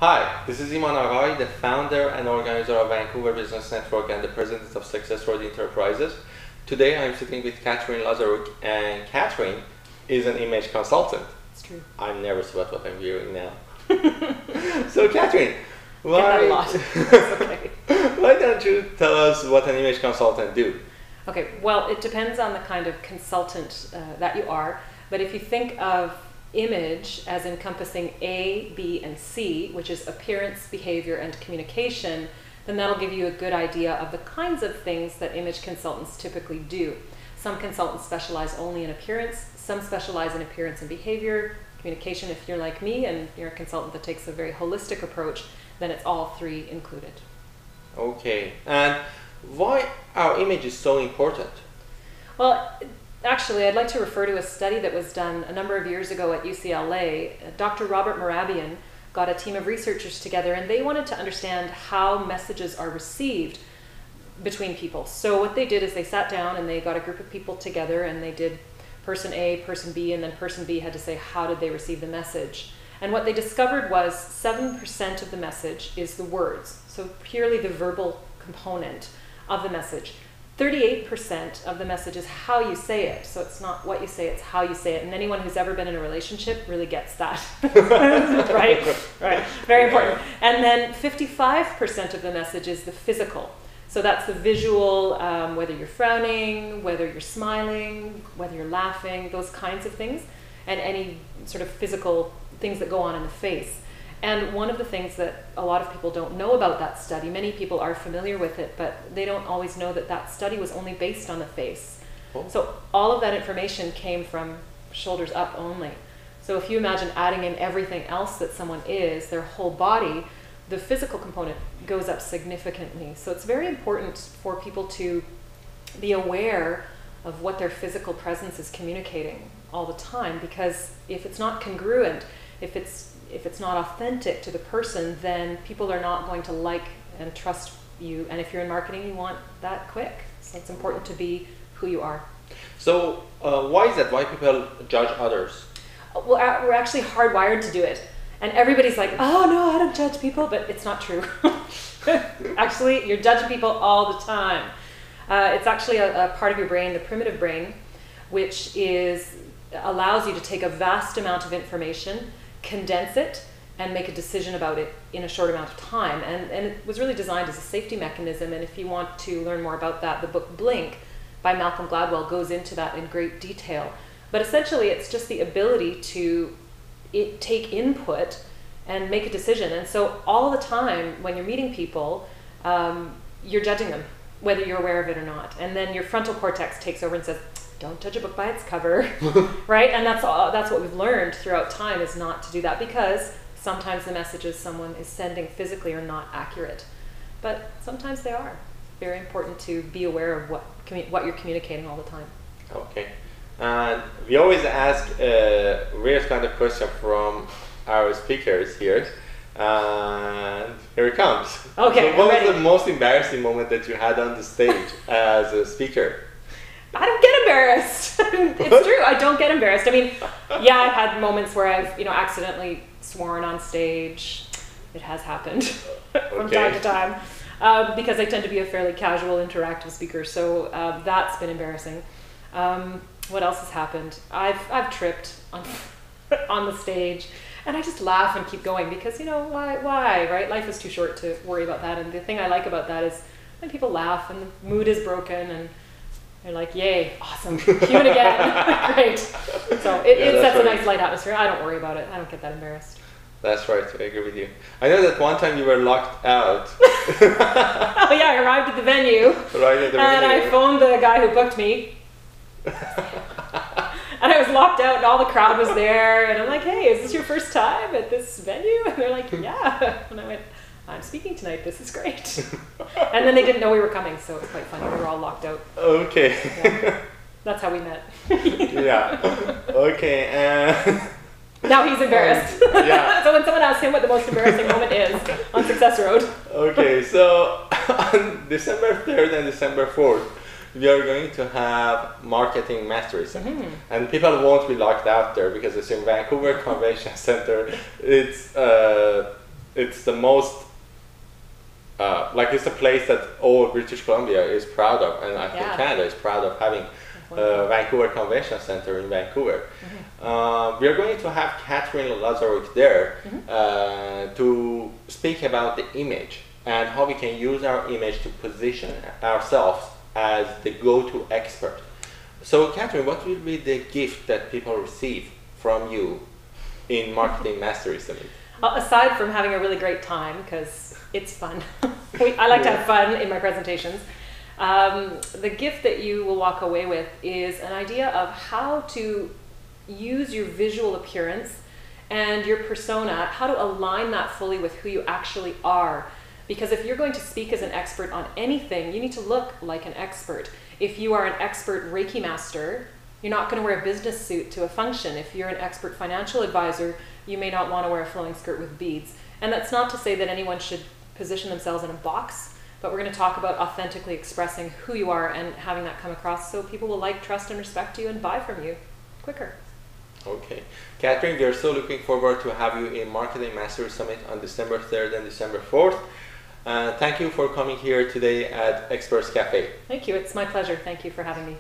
Hi, this is Iman Aghay, the founder and organizer of Vancouver Business Network and the president of Success Road Enterprises. Today I'm sitting with Katherine Lazaruk, and Katherine is an image consultant. It's true. I'm nervous about what I'm hearing now. So Katherine, Get that a lot. Okay. why don't you tell us what an image consultant do? Okay, well, it depends on the kind of consultant that you are, but if you think of image as encompassing A, B, and C, which is appearance, behavior, and communication, then that'll give you a good idea of the kinds of things that image consultants typically do. Some consultants specialize only in appearance, some specialize in appearance and behavior, communication. If you're like me and you're a consultant that takes a very holistic approach, then it's all three included. Okay, and why our image is so important? Well, actually, I'd like to refer to a study that was done a number of years ago at UCLA. Dr. Robert Mehrabian got a team of researchers together, and they wanted to understand how messages are received between people. So what they did is they sat down and they got a group of people together, and they did person A, person B, and then person B had to say how did they receive the message. And what they discovered was 7% of the message is the words, so purely the verbal component of the message. 38% of the message is how you say it. So it's not what you say, it's how you say it. And anyone who's ever been in a relationship really gets that. Right? Right. Very important. And then 55% of the message is the physical. So that's the visual, whether you're frowning, whether you're smiling, whether you're laughing, those kinds of things, and any sort of physical things that go on in the face. And one of the things that a lot of people don't know about that study, many people are familiar with it, but they don't always know that that study was only based on the face. Oh. So all of that information came from shoulders up only. So if you imagine adding in everything else that someone is, their whole body, the physical component goes up significantly. So it's very important for people to be aware of what their physical presence is communicating all the time, because if it's not congruent, if it's not authentic to the person, then people are not going to like and trust you. And if you're in marketing, you want that quick. So it's important to be who you are. So why is that? Why people judge others? Well, we're actually hardwired to do it. And everybody's like, oh no, I don't judge people, but it's not true. Actually, you're judging people all the time. It's actually a part of your brain, the primitive brain, which allows you to take a vast amount of information, condense it, and make a decision about it in a short amount of time. And it was really designed as a safety mechanism. And if you want to learn more about that, the book Blink by Malcolm Gladwell goes into that in great detail. But essentially, it's just the ability to take input and make a decision. And so all the time when you're meeting people, you're judging them, whether you're aware of it or not. And then your frontal cortex takes over and says, don't judge a book by its cover, right? And that's what we've learned throughout time, is not to do that, because sometimes the messages someone is sending physically are not accurate, but sometimes they are. Very important to be aware of what you're communicating all the time. Okay, and we always ask various kind of questions from our speakers here, and here it comes. Okay, so what I'm was ready. the most embarrassing moment that you had on the stage as a speaker? I don't get embarrassed. It's true. I don't get embarrassed. I mean, yeah, I've had moments where I've, accidentally sworn on stage. It has happened from time to time, because I tend to be a fairly casual, interactive speaker. So that's been embarrassing. What else has happened? I've tripped on the stage, and I just laugh and keep going because why, right? Life is too short to worry about that. And the thing I like about that is when people laugh and the mood is broken and they're like, yay, awesome, cue it again, great. So it sets a nice light atmosphere. I don't worry about it. I don't get that embarrassed. That's right, I agree with you. I know that one time you were locked out. Oh yeah, I arrived at the venue. Right at the and venue. I phoned the guy who booked me. And I was locked out and all the crowd was there. And I'm like, hey, is this your first time at this venue? And they're like, yeah. And I went, I'm speaking tonight, this is great. And then they didn't know we were coming, so it was quite funny. We were all locked out. Okay. Yeah. That's how we met. Yeah. Okay. Now he's embarrassed. Yeah. So when someone asks him what the most embarrassing moment is on Success Road. Okay, so on December 3rd and December 4th, we are going to have marketing masterism. Mm-hmm. And people won't be locked out there because it's in Vancouver Convention Center. It's it's the most like it's a place that all British Columbia is proud of, and I think Canada is proud of having Vancouver Convention Center in Vancouver. We are going to have Katherine Lazaruk there to speak about the image and how we can use our image to position ourselves as the go-to expert. So Katherine, what will be the gift that people receive from you in Marketing Mastery Summit? Aside from having a really great time, because it's fun. I like to have fun in my presentations. The gift that you will walk away with is an idea of how to use your visual appearance and your persona, how to align that fully with who you actually are. Because if you're going to speak as an expert on anything, you need to look like an expert. If you are an expert Reiki master, you're not going to wear a business suit to a function. If you're an expert financial advisor, you may not want to wear a flowing skirt with beads. And that's not to say that anyone should position themselves in a box, but we're going to talk about authentically expressing who you are and having that come across so people will like, trust, and respect you and buy from you quicker. Okay. Katherine, we are so looking forward to have you in Marketing Mastery Summit on December 3rd and December 4th. Thank you for coming here today at Experts Cafe. Thank you. It's my pleasure. Thank you for having me.